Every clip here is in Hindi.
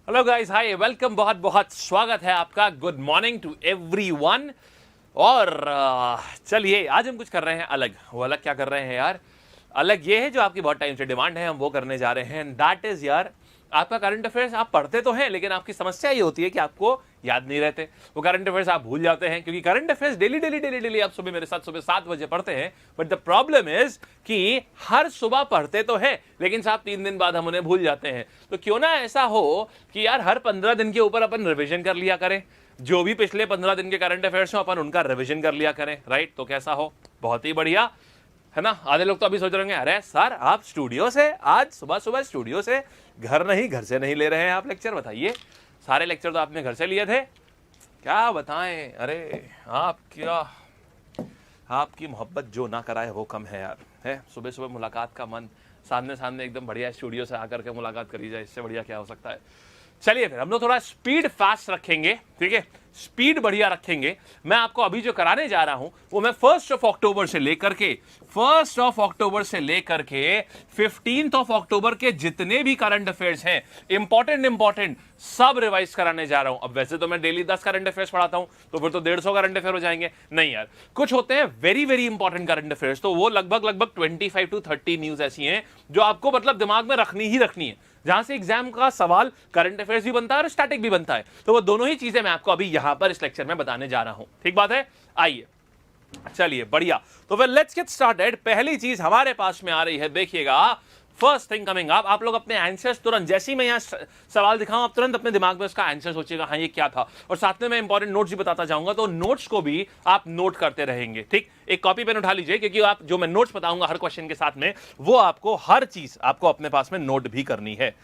हेलो गाइस, हाय, वेलकम, बहुत बहुत स्वागत है आपका। Good morning to everyone. और चलिए आज हम कुछ कर रहे हैं अलग। वो अलग क्या कर रहे हैं यार? अलग ये है जो आपकी बहुत टाइम से डिमांड है, हम वो करने जा रहे हैं। दैट इज यार, आपका करंट अफेयर्स आप पढ़ते तो हैं, लेकिन आपकी समस्या ये होती है कि आपको याद नहीं रहते। वो करंट अफेयर्स आप भूल जाते हैं, क्योंकि current affairs daily daily daily daily आप सुबह मेरे साथ सुबह 7 बजे पढ़ते हैं। बट द प्रॉब्लम इज कि हर सुबह पढ़ते तो हैं, लेकिन साहब 3 दिन बाद हम उन्हें भूल जाते हैं। तो क्यों ना ऐसा हो कि यार हर 15 दिन के ऊपर अपन रिविजन कर लिया करें। जो भी पिछले 15 दिन के करंट अफेयर्स हो अपन उनका रिविजन कर लिया करें। राइट? तो कैसा हो? बहुत ही बढ़िया है ना। आधे लोग तो अभी सोच रहे होंगे, अरे सर आप स्टूडियो से आज सुबह सुबह स्टूडियो से घर से नहीं ले रहे हैं आप लेक्चर? बताइए, सारे लेक्चर तो आपने घर से लिए थे। क्या बताएं? अरे आपकी मोहब्बत जो ना कराए वो कम है यार। है सुबह सुबह मुलाकात का मन, सामने सामने एकदम बढ़िया स्टूडियो से आकर के मुलाकात करी जाए, इससे बढ़िया क्या हो सकता है। चलिए फिर हम लोग थोड़ा स्पीड फास्ट रखेंगे, ठीक है, स्पीड बढ़िया रखेंगे। मैं आपको अभी जो कराने जा रहा हूं वो मैं 1 अक्टूबर से लेकर के 15 अक्टूबर के जितने भी करंट अफेयर्स हैं इंपॉर्टेंट सब रिवाइज कराने जा रहा हूं। अब वैसे तो मैं डेली 10 करंट अफेयर्स पढ़ाता हूं, तो फिर तो 150 करंट अफेयर हो जाएंगे। नहीं यार, कुछ होते हैं very very important current affairs, तो वो लगभग 25 to 30 न्यूज ऐसी हैं जो आपको मतलब दिमाग में रखनी ही रखनी है, जहां से एग्जाम का सवाल करंट अफेयर्स भी बनता है और स्टैटिक भी बनता है। तो वो दोनों ही चीजें मैं आपको अभी यहां पर इस लेक्चर में बताने जा रहा हूं। ठीक बात है? आइए चलिए बढ़िया। तो फिर लेट्स गेट स्टार्टेड। पहली चीज हमारे पास में आ रही है, देखिएगा। फर्स्ट थिंग कमिंग अप, आप लोग अपने आंसर्स तुरंत, जैसे ही मैं यहां सवाल दिखाऊं आप तुरंत अपने दिमाग में उसका आंसर सोचिएगा, हाँ ये क्या था। और साथ में मैं इंपॉर्टेंट नोट्स भी बताता जाऊंगा, तो नोट्स को भी आप नोट करते रहेंगे। ठीक, एक कॉपी पेन उठा लीजिए, क्योंकि आप जो मैं नोट्स बताऊंगा हर क्वेश्चन के साथ में, वो आपको हर चीज आपको अपने पास में नोट भी करनी है।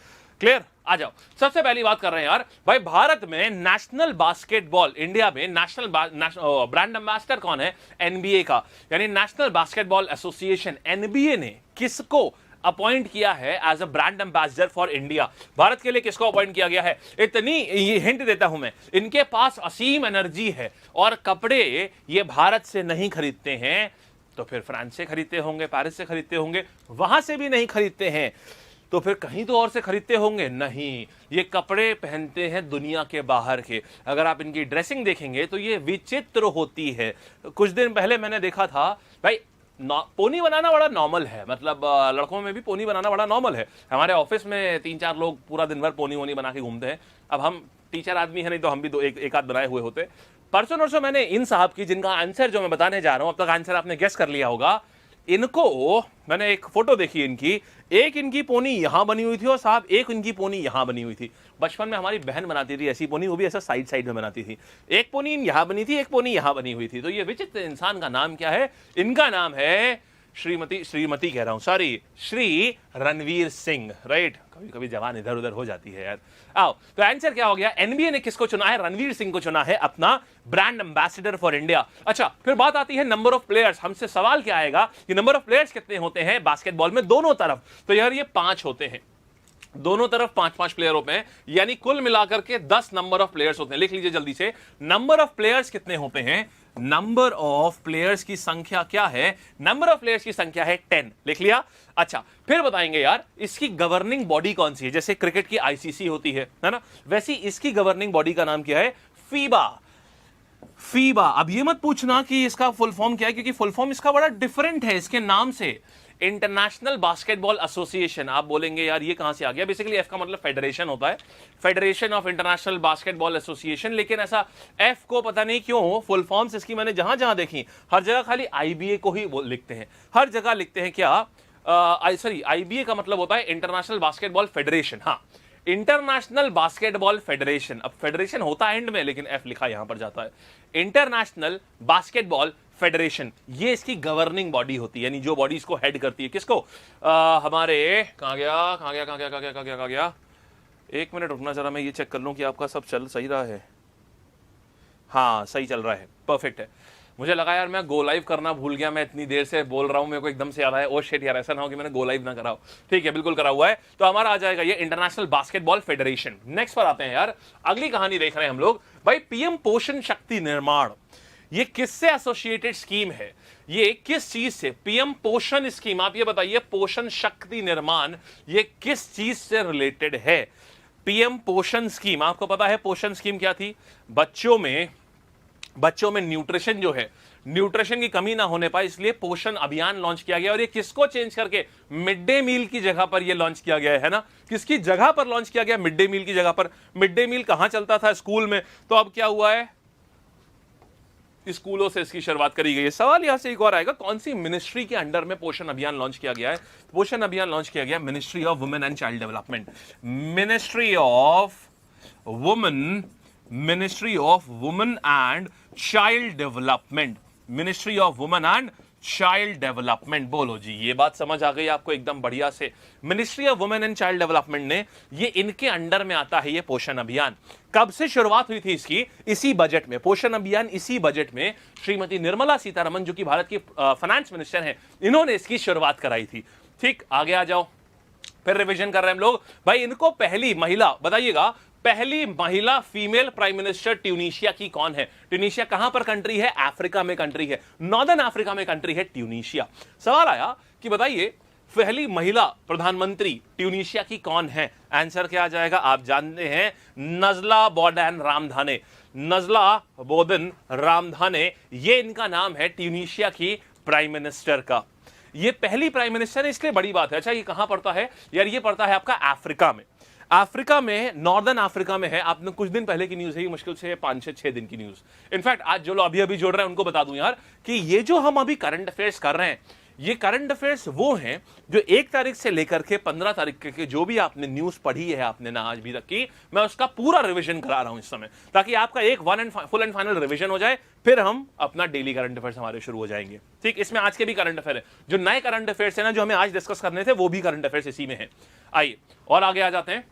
क्लियर? आ जाओ। सबसे पहली बात कर रहे हैं यार भाई, भारत में नेशनल बास्केटबॉल, इंडिया में नेशनल ब्रांड एम्बेसडर कौन है? एनबीए का, यानी नेशनल बास्केटबॉल एसोसिएशन, एनबीए ने किसको अपॉइंट किया है as a brand ambassador for India? Bharat के लिए किसको अपॉइंट किया गया है? इतनी ये हिंट देता हूं मैं, इनके पास असीम एनर्जी है और कपड़े ये भारत से नहीं खरीदते हैं, तो फिर फ्रांस से खरीदते होंगे, पेरिस से खरीदते होंगे, वहां से भी नहीं खरीदते हैं, तो फिर कहीं तो और से खरीदते होंगे। नहीं, ये कपड़े पहनते हैं दुनिया के बाहर के। अगर आप इनकी ड्रेसिंग देखेंगे तो ये विचित्र होती है। कुछ दिन पहले मैंने देखा था भाई, पोनी बनाना बड़ा नॉर्मल है, मतलब लड़कों में भी पोनी बनाना बड़ा नॉर्मल है। हमारे ऑफिस में 3-4 लोग पूरा दिन भर पोनी वोनी बना के घूमते हैं। अब हम टीचर आदमी है, नहीं तो हम भी एक आध बनाए हुए होते। परसों नरसों मैंने इन साहब की, जिनका आंसर जो मैं बताने जा रहा हूं, अब तक आंसर आपने गेस कर लिया होगा, इनको मैंने एक फोटो देखी इनकी, एक इनकी पोनी यहां बनी हुई थी और साहब एक इनकी पोनी यहां बनी हुई थी। बचपन में हमारी बहन बनाती थी ऐसी पोनी, वो भी ऐसा साइड साइड में बनाती थी। एक पोनी यहां बनी थी, एक पोनी यहां बनी हुई थी। तो ये विचित्र इंसान का नाम क्या है? इनका नाम है श्रीमती कह रहा हूं, सॉरी, श्री रणवीर सिंह। राइट? कभी कभी जवान इधर उधर हो जाती है यार। आओ, तो आंसर क्या हो गया? एनबीए ने किसको चुना है? रणवीर सिंह को चुना है अपना ब्रांड एम्बेसडर फॉर इंडिया। अच्छा, फिर बात आती है नंबर ऑफ प्लेयर्स। हमसे सवाल क्या आएगा कि नंबर ऑफ प्लेयर्स कितने होते हैं बास्केटबॉल में दोनों तरफ? तो यार ये 5 होते हैं, दोनों तरफ 5-5 प्लेयर होते हैं, यानी कुल मिलाकर के 10 नंबर ऑफ प्लेयर्स होते हैं। लिख लीजिए जल्दी से, नंबर ऑफ प्लेयर्स कितने होते हैं? नंबर ऑफ प्लेयर्स की संख्या क्या है? नंबर ऑफ प्लेयर्स की संख्या है 10। लिख लिया? अच्छा, फिर बताएंगे यार इसकी गवर्निंग बॉडी कौन सी है। जैसे क्रिकेट की आईसीसी होती है ना, वैसी इसकी गवर्निंग बॉडी का नाम क्या है? फीबा। अब ये मत पूछना कि इसका फुल फॉर्म क्या है, क्योंकि फुल फॉर्म इसका बड़ा डिफरेंट है इसके नाम से। International basketball association. आप बोलेंगे यार ये कहां से आ गया? बेसिकली एफ का मतलब फेडरेशन होता है, federation of international basketball association. लेकिन ऐसा एफ को पता नहीं क्यों फुल फॉर्म्स इसकी मैंने जहां जहां देखी, हर जगह खाली आईबीए को ही लिखते हैं। हर जगह लिखते हैं क्या? आईबीए का मतलब होता है इंटरनेशनल बास्केटबॉल फेडरेशन। हाँ, इंटरनेशनल बास्केटबॉल फेडरेशन। अब फेडरेशन होता है एंड में, लेकिन एफ लिखा यहां पर जाता है। इंटरनेशनल बास्केटबॉल फेडरेशन, ये इसकी गवर्निंग बॉडी होती है, यानी जो बॉडी इसको हेड करती है। किसको? हमारे कहां गया? 1 मिनट रुकना जरा, मैं ये चेक कर लूं कि आपका सब चल सही रहा है। हाँ, सही चल रहा है, परफेक्ट है। मुझे लगा यार मैं गो लाइव करना भूल गया, मैं इतनी देर से बोल रहा हूं, मेरे को एकदम से याद आया, ओ शिट यार, ऐसा ना हो कि मैंने गो लाइव ना कराओ। ठीक है, बिल्कुल करा हुआ है। तो हमारा आ जाएगा ये इंटरनेशनल बास्केटबॉल फेडरेशन। नेक्स्ट पर आते हैं यार, अगली कहानी देख रहे हैं हम लोग भाई, पीएम पोषण शक्ति निर्माण। ये किससे एसोसिएटेड स्कीम है? ये किस चीज से? पीएम पोषण स्कीम। आप ये बताइए, पोषण शक्ति निर्माण ये किस चीज से रिलेटेड है? पीएम पोषण स्कीम, आपको पता है पोषण स्कीम क्या थी? बच्चों में न्यूट्रिशन जो है, न्यूट्रिशन की कमी ना होने पाए, इसलिए पोषण अभियान लॉन्च किया गया। और ये किसको चेंज करके? मिड डे मील की जगह पर ये लॉन्च किया गया है ना। किसकी जगह पर लॉन्च किया गया? मिड डे मील की जगह पर। मिड डे मील कहां चलता था? स्कूल में। तो अब क्या हुआ है? स्कूलों से इसकी शुरुआत करी गई है। सवाल यहां से एक और आएगा, कौन सी मिनिस्ट्री के अंडर में पोषण अभियान लॉन्च किया गया है? पोषण अभियान लॉन्च किया गया ministry of women and child development. Ministry of women and child development. Ministry of women and child development. बोलो जी, ये बात समझ आ गई आपको एकदम बढ़िया से। Ministry of women and child development ने, ये इनके अंडर में आता है ये पोषण अभियान। कब से शुरुआत हुई थी इसकी? इसी बजट में। पोषण अभियान इसी बजट में श्रीमती निर्मला सीतारमण, जो कि भारत की फाइनेंस मिनिस्टर हैं, इन्होंने इसकी शुरुआत कराई थी। ठीक, आगे आ जाओ, फिर रिवीजन कर रहे हैं हम लोग। भाई इनको पहली महिला, बताइएगा, पहली महिला फीमेल प्राइम मिनिस्टर ट्यूनीशिया की कौन है? ट्यूनीशिया कहां पर कंट्री है? अफ्रीका में कंट्री है, नॉर्दर्न अफ्रीका में कंट्री है ट्यूनीशिया। सवाल आया कि बताइए पहली महिला प्रधानमंत्री ट्यूनीशिया की कौन है? आंसर क्या आ जाएगा? आप जानते हैं, नजला बोर्डन रामधाने। नजला बोर्डन रामधाने, ये इनका नाम है ट्यूनीशिया की प्राइम मिनिस्टर का। ये पहली प्राइम मिनिस्टर है, इसलिए बड़ी बात है। अच्छा, ये कहां पड़ता है यार? ये पड़ता है आपका अफ्रीका में। अफ्रीका में, नॉर्दर्न अफ्रीका में है। आपने कुछ दिन पहले की न्यूज है, मुश्किल से 5 से 6 दिन की न्यूज। इनफैक्ट आज जो लोग अभी जुड़ रहे हैं उनको बता दूं यार कि ये जो हम अभी करंट अफेयर्स कर रहे हैं, ये करंट अफेयर्स वो हैं जो 1 तारीख से लेकर के 15 तारीख के जो भी आपने न्यूज पढ़ी है आपने ना आज भी तक की, मैं उसका पूरा रिवीजन करा रहा हूं इस समय, ताकि आपका एक फुल एंड फाइनल रिवीजन हो जाए। फिर हम अपना डेली करंट अफेयर्स हमारे शुरू हो जाएंगे। ठीक, इसमें आज के भी करंट अफेयर है, जो नए करंट अफेयर्स है ना, जो हमें आज डिस्कस करने थे, वो भी करंट अफेयर्स इसी में है। आइए और आगे आ जाते हैं।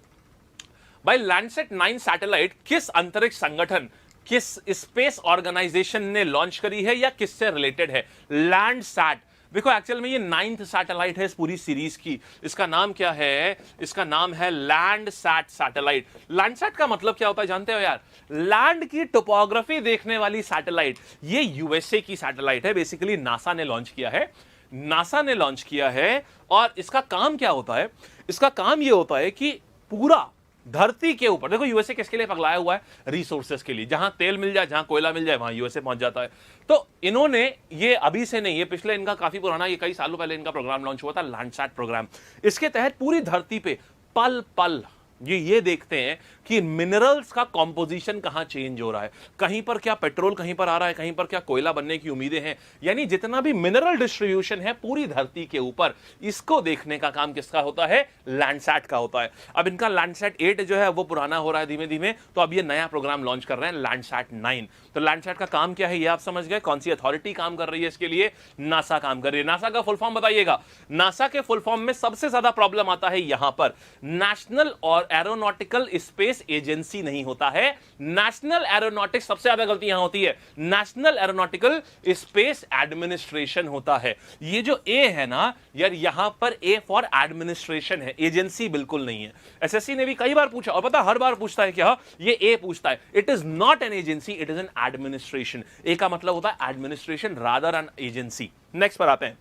भाई लैंडसेट 9 सैटेलाइट किस अंतरिक्ष संगठन, किस स्पेस ऑर्गेनाइजेशन ने लॉन्च करी है या किससे रिलेटेड है? लैंडसैट। देखो एक्चुअल में ये 9th सैटेलाइट है इस पूरी सीरीज की। इसका नाम क्या है? इसका नाम है लैंडसैट सैटेलाइट। लैंडसैट का मतलब क्या होता है जानते हो यार? लैंड की टोपोग्राफी देखने वाली सैटेलाइट। ये यूएसए की सैटेलाइट है, बेसिकली नासा ने लॉन्च किया है। नासा ने लॉन्च किया है और इसका काम क्या होता है? इसका काम ये होता है कि पूरा धरती के ऊपर, देखो यूएसए किसके लिए पगलाया हुआ है? रिसोर्सेस के लिए। जहां तेल मिल जाए, जहां कोयला मिल जाए, वहां यूएसए पहुंच जाता है। तो इन्होंने, ये अभी से नहीं, ये पिछले इनका काफी पुराना, ये कई सालों पहले इनका प्रोग्राम लॉन्च हुआ था, लैंडसैट प्रोग्राम। इसके तहत पूरी धरती पे पल पल ये देखते हैं कि मिनरल्स का कॉम्पोजिशन कहां चेंज हो रहा है, कहीं पर क्या पेट्रोल कहीं पर आ रहा है, कहीं पर क्या कोयला बनने की उम्मीदें हैं, यानी जितना भी मिनरल डिस्ट्रीब्यूशन है पूरी धरती के ऊपर, इसको देखने का काम किसका होता है? लैंडसैट का होता है। अब इनका लैंडसैट 8 जो है वो पुराना हो रहा है धीमे धीमे, तो अब ये नया प्रोग्राम लॉन्च कर रहे हैं, लैंडसैट 9। तो लैंडसैट का काम क्या है ये आप समझ गए। कौन सी अथॉरिटी काम कर रही है इसके लिए? नासा काम कर रही है। नासा का फुल फॉर्म बताइएगा। नासा के फुल फॉर्म में सबसे ज्यादा प्रॉब्लम आता है यहां पर, नेशनल और एरोनॉटिकल स्पेस एजेंसी नहीं होता है, नेशनल एरोनॉटिक्स। सबसे ज्यादा गलती यहां होती है, नेशनल एरोनॉटिकल स्पेस एडमिनिस्ट्रेशन होता है। ये जो ए है ना यार, यहां पर ए फॉर एडमिनिस्ट्रेशन है, एजेंसी बिल्कुल नहीं है। एसएससी ने भी कई बार पूछा, और पता हर बार पूछता है क्या? ये ए पूछता है। It is not an agency, it is an administration. A का मतलब होता है administration rather an agency. Next पर आते हैं,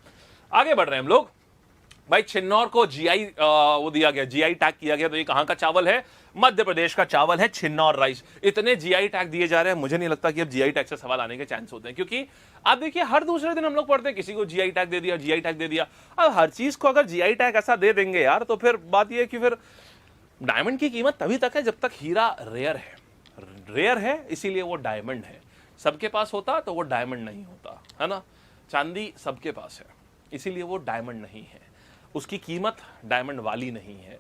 आगे बढ़ रहे हैं हम लोग। भाई छिन्नौर को जीआई वो दिया गया, जीआई टैग किया गया। तो ये कहां का चावल है? मध्य प्रदेश का चावल है, छिन्नौर राइस। इतने जीआई टैग दिए जा रहे हैं, मुझे नहीं लगता कि अब जीआई टैग से सवाल आने के चांस होते हैं, क्योंकि आप देखिए हर दूसरे दिन हम लोग पढ़ते हैं किसी को जीआई टैग दे दिया, जीआई टैग दे दिया। अब हर चीज को अगर जीआई टैग ऐसा दे देंगे यार, तो फिर बात यह कि फिर डायमंड की कीमत तभी तक है जब तक हीरा रेयर है। रेयर है इसीलिए वो डायमंड है। सबके पास होता तो वो डायमंड नहीं होता, है ना। चांदी सबके पास है इसीलिए वो डायमंड नहीं है, उसकी कीमत डायमंड वाली नहीं है।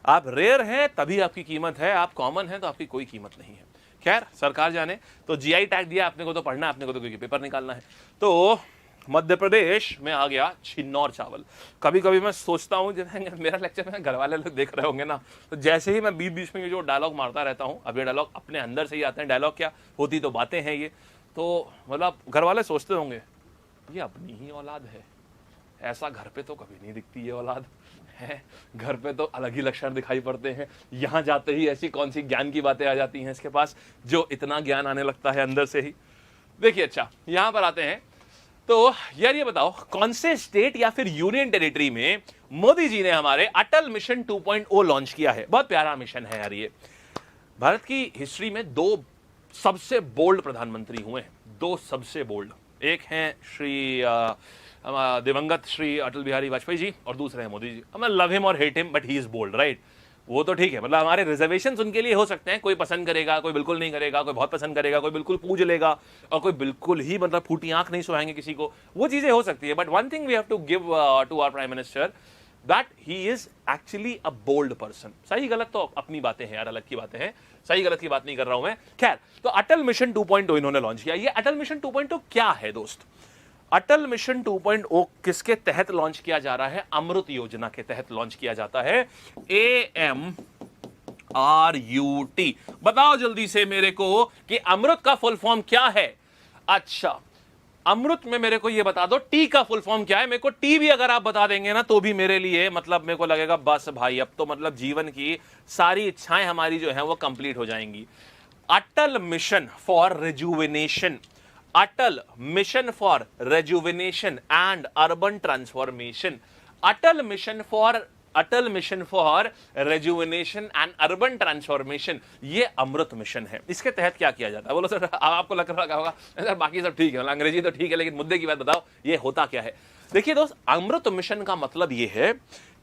आप रेयर हैं तभी आपकी कीमत है, आप कॉमन हैं तो आपकी कोई कीमत नहीं है। खैर सरकार जाने। तो जीआई टैग दिया, आपने को तो पढ़ना है, आपने को तो क्योंकि पेपर निकालना है। तो मध्य प्रदेश में आ गया छिन्नौर चावल। कभी कभी मैं सोचता हूँ, जब मेरा लेक्चर में घर वाले लोग देख रहे होंगे ना, तो जैसे ही मैं बीच बीच में ये जो डायलॉग मारता रहता हूँ, अब ये डायलॉग अपने अंदर से ही आते हैं। डायलॉग क्या होती तो बातें हैं ये, तो मतलब घर वाले सोचते होंगे ये अपनी ही औलाद है, ऐसा घर पे तो कभी नहीं दिखती ये औलाद है, घर पे तो अलग ही लक्षण दिखाई पड़ते हैं, यहां जाते ही ऐसी कौन सी ज्ञान की बातें आ जाती हैं इसके पास, जो इतना ज्ञान आने लगता है अंदर से ही। देखिए अच्छा, यहां पर आते हैं। तो यार ये बताओ कौन से स्टेट या फिर यूनियन टेरिटरी में मोदी जी ने हमारे अटल मिशन 2.0 लॉन्च किया है? बहुत प्यारा मिशन है यार ये। भारत की हिस्ट्री में दो सबसे बोल्ड प्रधानमंत्री हुए हैं, दो सबसे बोल्ड। एक हैं श्री दिवंगत श्री अटल बिहारी वाजपेयी जी और दूसरे हैं मोदी जी। हम लव हिम और hate him but he is bold, right? वो तो ठीक है, मतलब हमारे रिजर्वेशंस उनके लिए हो सकते हैं, कोई पसंद करेगा, कोई बिल्कुल नहीं करेगा, कोई बहुत पसंद करेगा, कोई बिल्कुल पूज लेगा और कोई बिल्कुल ही मतलब फूटी आंख नहीं सुहाएंगे किसी को, वो चीजें हो सकती है। But one thing we have to give to our prime minister that he is actually a bold person. सही गलत तो अपनी बातें हैं यार, अलग की बातें हैं, सही गलत की बात नहीं कर रहा हूं मैं। खैर, तो अटल मिशन 2.0 इन्होंने लॉन्च किया। ये अटल मिशन 2.0 क्या है दोस्त? अटल मिशन 2.0 किसके तहत लॉन्च किया जा रहा है? अमृत योजना के तहत लॉन्च किया जाता है। AMRUT। बताओ जल्दी से मेरे को कि अमृत का फुल फॉर्म क्या है? अच्छा, अमृत में मेरे को ये बता दो टी का फुल फॉर्म क्या है। मेरे को टी भी अगर आप बता देंगे ना तो भी मेरे लिए मतलब मेरे को लगेगा बस भाई अब तो मतलब जीवन की सारी इच्छाएं हमारी जो है वो कंप्लीट हो जाएंगी। Atal mission for rejuvenation, Atal mission for rejuvenation and urban transformation, Atal mission for rejuvenation and urban transformation, ये अमृत मिशन है। इसके तहत क्या किया जाता है? बोलो सर, आपको लग रहा होगा सर बाकी सब ठीक है, अंग्रेजी तो ठीक है, लेकिन मुद्दे की बात बताओ ये होता क्या है? देखिए दोस्त, अमृत मिशन का मतलब ये है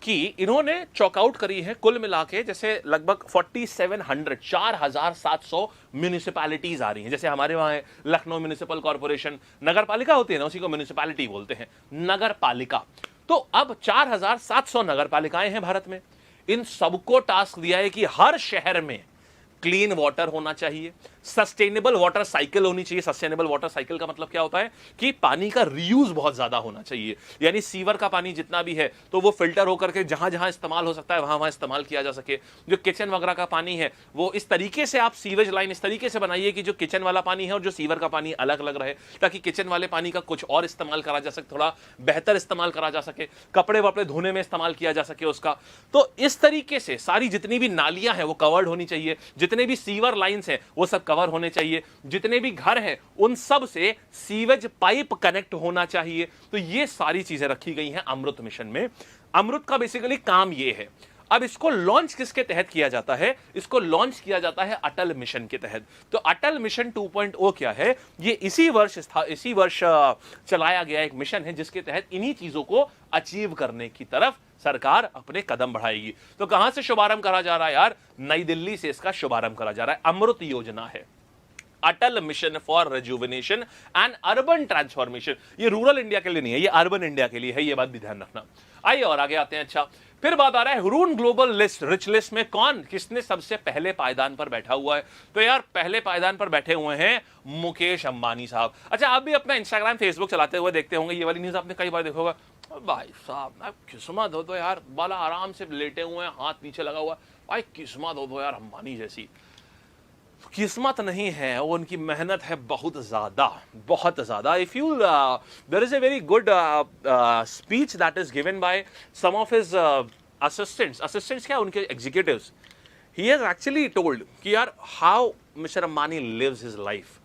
कि इन्होंने चॉकआउट करी है कुल मिला के जैसे लगभग 4700 म्यूनिसिपैलिटीज आ रही हैं। जैसे हमारे वहां लखनऊ म्यूनिसिपल कॉर्पोरेशन, नगर पालिका होती है ना, उसी को म्यूनिसिपैलिटी बोलते हैं, नगर पालिका। तो अब 4700 नगर पालिकाएं हैं भारत में। इन सबको टास्क दिया है कि हर शहर में क्लीन वाटर होना चाहिए, सस्टेनेबल वाटर साइकिल होनी चाहिए। सस्टेनेबल वाटर साइकिल का मतलब क्या होता है कि पानी का रीयूज बहुत ज्यादा होना चाहिए, यानी सीवर का पानी जितना भी है तो वो फिल्टर होकर के जहां जहां इस्तेमाल हो सकता है वहां वहां इस्तेमाल किया जा सके। जो किचन वगैरह का पानी है वो इस तरीके से आप सीवेज लाइन इस तरीके से बनाइए कि जो किचन वाला पानी है और जो सीवर का पानी अलग अलग रहे, ताकि किचन वाले पानी का कुछ और इस्तेमाल करा जा सके, थोड़ा बेहतर इस्तेमाल करा जा सके, कपड़े वपड़े धोने में इस्तेमाल किया जा सके उसका। तो इस तरीके से सारी जितनी भी नालियां हैं वो कवर्ड होनी चाहिए, जितने भी सीवर लाइंस हैं वो सब कवर होने चाहिए, जितने भी घर हैं उन सब से सीवेज पाइप कनेक्ट होना चाहिए। तो ये सारी चीजें रखी गई हैं अमृत मिशन में। अमृत का बेसिकली काम ये है। अब इसको लॉन्च किसके तहत किया जाता है? इसको लॉन्च किया जाता है अटल मिशन के तहत। तो अटल मिशन 2.0 क्या है? ये इसी वर्ष चलाया गया एक मिशन है जिसके तहत इन्हीं चीजों को अचीव करने की तरफ सरकार अपने कदम बढ़ाएगी। तो कहां से शुभारंभ करा जा रहा है यार? नई दिल्ली से इसका शुभारंभ करा जा रहा है। अमृत योजना है, Atal mission for rejuvenation and urban transformation. ये रूरल इंडिया के लिए नहीं है, ये अर्बन इंडिया के लिए है, ये बात भी ध्यान रखना। आइए और आगे आते हैं। अच्छा, फिर बात आ रहा है Hurun global list rich list में किसने सबसे पहले पायदान पर बैठा हुआ है? तो यार पहले पायदान पर बैठे हुए हैं मुकेश अंबानी साहब। अच्छा, आप भी अपना इंस्टाग्राम फेसबुक चलाते हुए देखते होंगे, ये वाली न्यूज आपने कई बार देखा होगा। भाई साहब ना किस्मत हो तो यार, बाला आराम से लेटे हुए हैं, हाथ पीछे लगा हुआ, भाई किस्मत हो तो यार अंबानी जैसी। किस्मत नहीं है, वो उनकी मेहनत है बहुत ज्यादा। If you there is a very good speech that is given by some of his assistants क्या उनके executives. He has actually told कि यार how mister Ambani lives his life.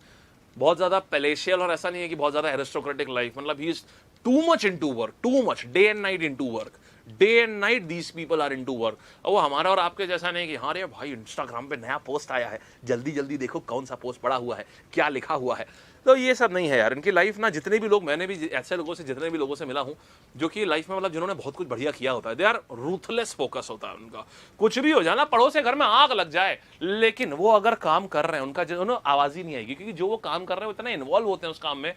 बहुत ज्यादा पैलेशियल और ऐसा नहीं है कि बहुत ज्यादा एरिस्टोक्रेटिक लाइफ, मतलब he is too much into work, too much day and night into work, day and night these people are into work। और वो हमारा और आपके जैसा नहीं कि हाँ रे भाई इंस्टाग्राम पे नया पोस्ट आया है, जल्दी जल्दी देखो कौन सा पोस्ट पड़ा हुआ है, क्या लिखा हुआ है। तो ये सब नहीं है यार इनकी लाइफ ना। जितने भी लोग, मैंने भी ऐसे लोगों से जितने भी लोगों से मिला हूं जो कि लाइफ में मतलब जिन्होंने बहुत कुछ बढ़िया किया होता है, दे आर रूथलेस फोकस होता है उनका। कुछ भी हो जाना, पड़ोस के घर में आग लग जाए, लेकिन वो अगर काम कर रहे हैं उनका जो आवाज ही नहीं आएगी, क्योंकि जो वो काम कर रहे हैं इतना इन्वॉल्व होते हैं उस काम में,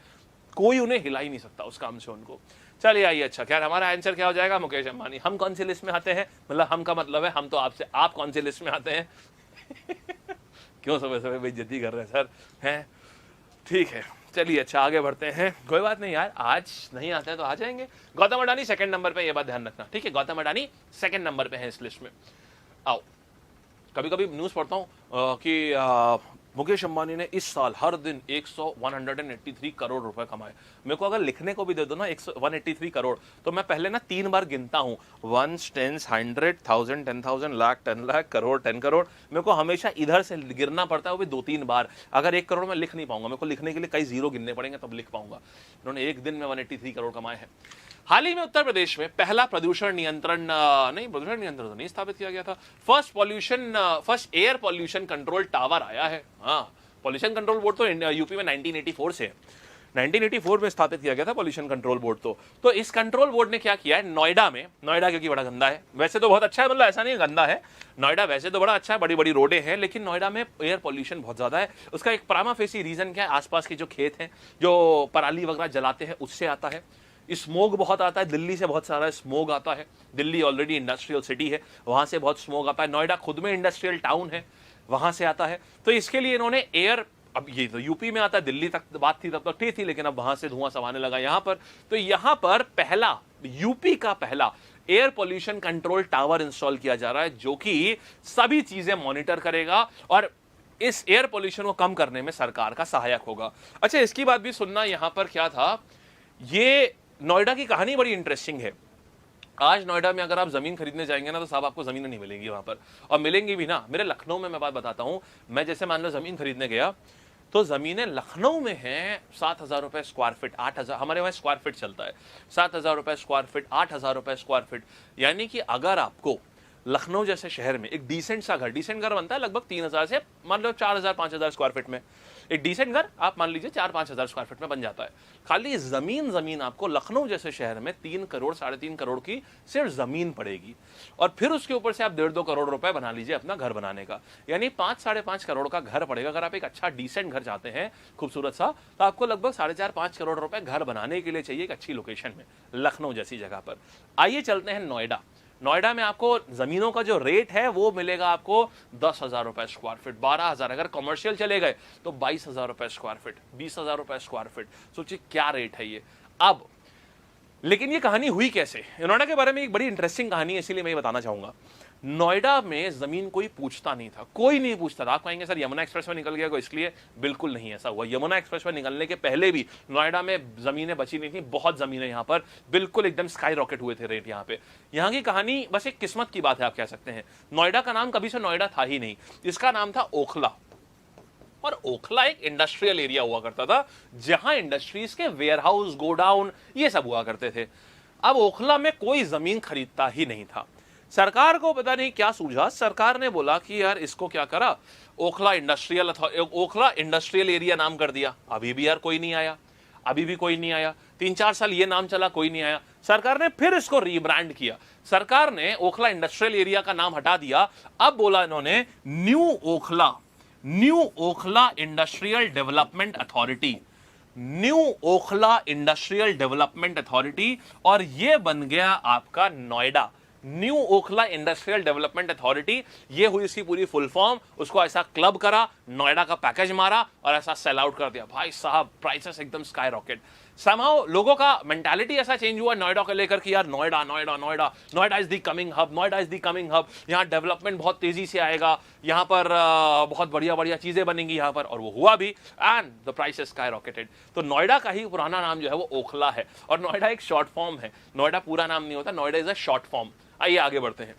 कोई उन्हें हिला ही नहीं सकता उस काम से उनको। चलिए आइए, अच्छा खैर हमारा आंसर क्या हो जाएगा? मुकेश अंबानी। हम कौन सी लिस्ट में आते हैं? मतलब हम का मतलब है हम तो आपसे, आप कौन सी लिस्ट में आते हैं? क्यों सुबह सुबह बेइज्जती कर रहे हैं सर? हैं, ठीक है चलिए, अच्छा आगे बढ़ते हैं। कोई बात नहीं यार, आज नहीं आते हैं तो आ जाएंगे। गौतम अडानी सेकंड नंबर पे, ये बात ध्यान रखना, ठीक है? गौतम अडानी सेकंड नंबर पे है इस लिस्ट में। आओ, कभी कभी न्यूज पढ़ता हूँ कि मुकेश अंबानी ने इस साल हर दिन 183 करोड़ रुपए कमाए। मेरे को अगर लिखने को भी दे दो ना 183 करोड़, तो मैं पहले ना 3 बार गिनता हूं, 1 10 100 1000 10,000 लाख 10 लाख करोड़ 10 करोड़। मेरे को हमेशा इधर से गिरना पड़ता है, वो भी 2-3 बार। अगर 1 करोड़ में लिख नहीं पाऊंगा, मेरे को लिखने के लिए कई जीरो गिनने पड़ेंगे तब लिख पाऊंगा। इन्होंने एक दिन में 183 करोड़ कमाए हैं। हाल ही में उत्तर प्रदेश में पहला प्रदूषण नियंत्रण तो नहीं स्थापित किया गया था। First air pollution control tower आया है। हाँ, पॉल्यूशन कंट्रोल बोर्ड तो यूपी में 1984 से है। 1984 में स्थापित किया गया था पॉल्यूशन कंट्रोल बोर्ड। तो इस कंट्रोल बोर्ड ने क्या किया है, नोएडा क्योंकि बड़ा गंदा है, वैसे तो बहुत अच्छा है, मतलब ऐसा नहीं गंदा है, नोएडा वैसे तो बड़ा अच्छा है, बड़ी बड़ी रोडें हैं, लेकिन नोएडा में एयर पॉल्यूशन बहुत ज्यादा है। उसका एक प्राइमा फेसी रीजन क्या है, आसपास के जो खेत हैं, जो पराली वगैरह जलाते हैं, उससे आता है। स्मोग बहुत आता है, दिल्ली से बहुत सारा स्मोग आता है। दिल्ली ऑलरेडी इंडस्ट्रियल सिटी है, वहां से बहुत स्मोग आता है। नोएडा खुद में इंडस्ट्रियल टाउन है, वहां से आता है। तो इसके लिए इन्होंने एयर, अब ये तो यूपी में आता है, दिल्ली तक बात थी तब तक ठीक थी, लेकिन अब वहां से धुआं सब आने लगा यहां पर। तो यहां पर पहला, यूपी का पहला air pollution control tower install किया जा रहा है, जो कि सभी चीजें मॉनिटर करेगा और इस एयर पॉल्यूशन को कम करने में सरकार का सहायक होगा। अच्छा, इसकी बात भी सुनना, यहां पर क्या था, ये नोएडा की कहानी बड़ी इंटरेस्टिंग है। आज नोएडा में अगर आप जमीन खरीदने जाएंगे ना, तो साहब आपको जमीन नहीं मिलेंगी वहां पर, और मिलेंगी भी ना। मेरे लखनऊ में मैं बात बताता हूं, मैं जैसे मान लो जमीन खरीदने गया, तो जमीनें लखनऊ में हैं 7,000 रुपए स्क्वायर फीट, 8,000, हमारे वहां स्क्वायर फीट चलता है, 7,000 रुपए स्क्वायर फीट, 8,000 रुपए स्क्वायर फीट। यानी कि अगर आपको लखनऊ जैसे शहर में एक डिसेंट घर बनता है लगभग 3,000 से मान लो 4,000 5,000 स्क्वायर फीट में, एक डिसेंट घर आप मान लीजिए 4-5 हजार स्क्वायर फीट में बन जाता है। खाली जमीन आपको लखनऊ जैसे शहर में 3 करोड़ 3.5 करोड़ की सिर्फ जमीन पड़ेगी, और फिर उसके ऊपर से आप 1.5-2 करोड़ रुपए बना लीजिए अपना घर बनाने का, यानी 5-5.5 करोड़ का घर पड़ेगा। अगर आप एक अच्छा डिसेंट घर चाहते हैं, खूबसूरत सा, तो आपको लगभग 4.5-5 करोड़ रुपए घर बनाने के लिए चाहिए, एक अच्छी लोकेशन में, लखनऊ जैसी जगह पर। आइए चलते हैं नोएडा। नोएडा में आपको जमीनों का जो रेट है वो मिलेगा आपको 10,000 रुपए स्क्वायर फीट, 12,000, अगर कमर्शियल चले गए तो 22,000 रुपए स्क्वायर फीट, 20,000 रुपए स्क्वायर फीट। सोचिए क्या रेट है ये। अब लेकिन ये कहानी हुई कैसे, नोएडा के बारे में एक बड़ी इंटरेस्टिंग कहानी है, इसीलिए मैं ये बताना चाहूंगा। नोएडा में जमीन कोई पूछता नहीं था, कोई नहीं पूछता था। आप कहेंगे सर यमुना एक्सप्रेस में निकल गया कोई इसलिए, बिल्कुल नहीं ऐसा हुआ। यमुना एक्सप्रेस में निकलने के पहले भी नोएडा में जमीनें बची नहीं थी, बहुत जमीनें यहाँ पर बिल्कुल एकदम स्काई रॉकेट हुए थे रेट यहाँ पे। यहाँ की कहानी बस एक किस्मत की बात है, आप कह सकते हैं। नोएडा का नाम कभी से नोएडा था ही नहीं, इसका नाम था ओखला, और ओखला एक इंडस्ट्रियल एरिया हुआ करता था, जहां इंडस्ट्रीज के वेयरहाउस, गोडाउन, ये सब हुआ करते थे। अब ओखला में कोई जमीन खरीदता ही नहीं था। सरकार को पता नहीं क्या सूझा, सरकार ने बोला कि यार इसको क्या करा, ओखला इंडस्ट्रियल एरिया नाम कर दिया। अभी भी यार कोई नहीं आया, अभी भी कोई नहीं आया। 3-4 साल ये नाम चला, कोई नहीं आया। सरकार ने फिर इसको रीब्रांड किया, सरकार ने ओखला इंडस्ट्रियल एरिया का नाम हटा दिया। अब बोला इन्होंने new Okhla industrial development authority, new Okhla industrial development authority, और ये बन गया आपका Noida. New Okhla industrial development authority, ये हुई इसकी पूरी फुल फॉर्म। उसको ऐसा क्लब करा, नोएडा का पैकेज मारा और ऐसा सेल आउट कर दिया। भाई साहब प्राइसेस एकदम स्काई रॉकेट। समहाउ लोगों का मेंटालिटी ऐसा चेंज हुआ नोएडा को लेकर कि यार Noida is the coming hub, Noida is the coming hub. यहाँ डेवलपमेंट बहुत तेजी से आएगा, यहाँ पर बहुत बढ़िया चीजें बनेंगी यहाँ पर, और वो हुआ भी, and the prices sky rocketed. तो नोएडा का ही पुराना नाम जो है वो ओखला है, और नोएडा एक शॉर्ट फॉर्म है, नोएडा पूरा नाम नहीं होता, Noida is a short form. आइए आगे बढ़ते हैं।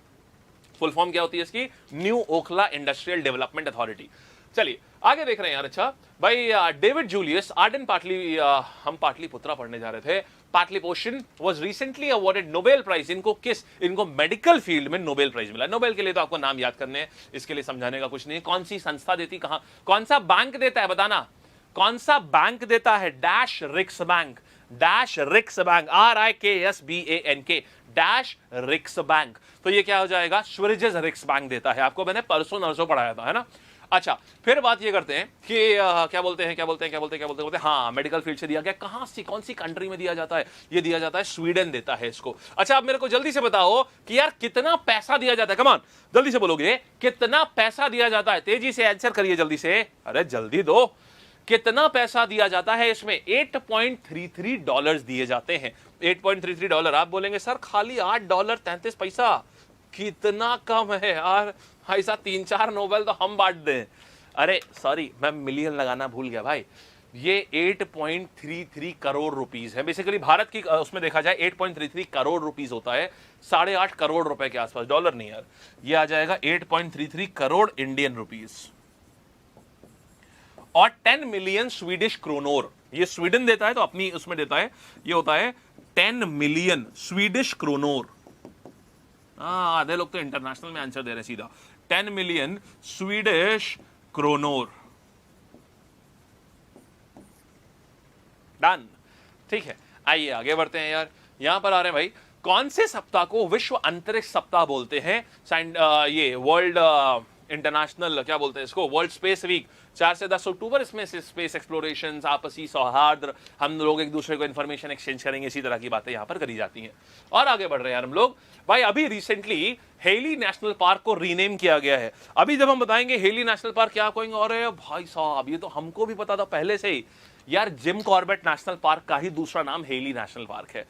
फुल फॉर्म क्या होती है इसकी, new Okhla industrial development authority. चलिए आगे देख रहे हैं यार। अच्छा भाई, डेविड जूलियस आर्डन हम पाटलिपुत्रा पढ़ने जा रहे थे। Pataliputra was recently awarded Nobel prize. इनको मेडिकल फील्ड में नोबेल प्राइज मिला। नोबेल के लिए तो आपको नाम याद करने हैं, इसके लिए समझाने का कुछ नहीं। कौन सी संस्था देती, कहां, कौन सा बैंक देता है, बताना कौन सा बैंक देता है। डैश रिक्स बैंक, RIKSBANK, डैश रिक्स बैंक। तो ये क्या हो जाएगा, स्विरिजेस रिक्स बैंक देता है। आपको मैंने परसों नरसों पढ़ाया था, है ना। अच्छा, फिर बात ये करते हैं कि क्या बोलते हैं, हाँ, मेडिकल फील्ड से दिया गया। कहां से, कौन सी कंट्री में दिया जाता है, ये दिया जाता है स्वीडन देता है इसको। अच्छा, आप मेरे को जल्दी से बताओ कि यार कितना पैसा दिया जाता है। कमान जल्दी से बोलोगे, कितना पैसा दिया जाता है, तेजी से आंसर करिए जल्दी से, अरे जल्दी दो। कितना पैसा दिया जाता है इसमें, $8.33 दिए जाते हैं। $8.33। आप बोलेंगे सर खाली $8.33, कितना कम है यार। भाई साहब 3-4 नोबेल तो हम बांट दें। अरे सॉरी, मैं मिलियन लगाना भूल गया भाई। ये 8.33 करोड़ रुपीस है बेसिकली। भारत की उसमें देखा जाए 8.33 करोड़ रुपीस होता है, 8.5 करोड़ रुपए के आसपास, डॉलर नहीं यार, ये आ जाएगा 8.33 करोड़ इंडियन रुपीस। और 10 मिलियन स्वीडिश क्रोनोर, ये स्वीडन देता है तो अपनी उसमें देता है, ये होता है 10 मिलियन स्वीडिश क्रोनोर। आधे लोग तो इंटरनेशनल में आंसर दे रहे हैं सीधा। 10 मिलियन स्वीडिश क्रोनोर। डन, ठीक है। आइए आगे बढ़ते हैं यार। यहां पर आ रहे हैं भाई, कौन से सप्ताह को विश्व अंतरिक्ष सप्ताह बोलते हैं? ये वर्ल्ड इंटरनेशनल क्या बोलते हैं इसको, वर्ल्ड स्पेस वीक 4 से 10 अक्टूबर। इसमें स्पेस एक्सप्लोरेशन, आपसी सौहार्द, हम लोग एक दूसरे को इन्फॉर्मेशन एक्सचेंज करेंगे, इसी तरह की बातें यहां पर करी जाती हैं। और आगे बढ़ रहे हैं यार हम लोग। भाई अभी रिसेंटली हेली नेशनल पार्क को रीनेम किया गया है। अभी जब हम बताएंगे हेली नेशनल पार्क, क्या कहेंगे, अरे भाई साहब ये तो हमको भी पता था पहले से ही यार। जिम कॉर्बेट नेशनल पार्क का ही दूसरा नाम हेली नेशनल पार्क है।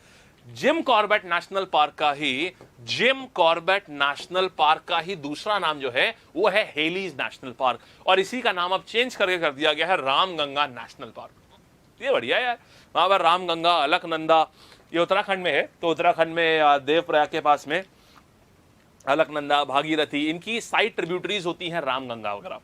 जिम कॉर्बेट नेशनल पार्क का ही दूसरा नाम जो है वो है हेलीज नेशनल पार्क, और इसी का नाम अब चेंज करके कर दिया गया है रामगंगा नेशनल पार्क। ये बढ़िया यार। वहां पर रामगंगा, अलकनंदा, ये उत्तराखंड में है, तो उत्तराखंड में देवप्रयाग के पास में अलकनंदा, भागीरथी, इनकी साइड ट्रिब्यूटरीज होती हैं रामगंगा वगैरह।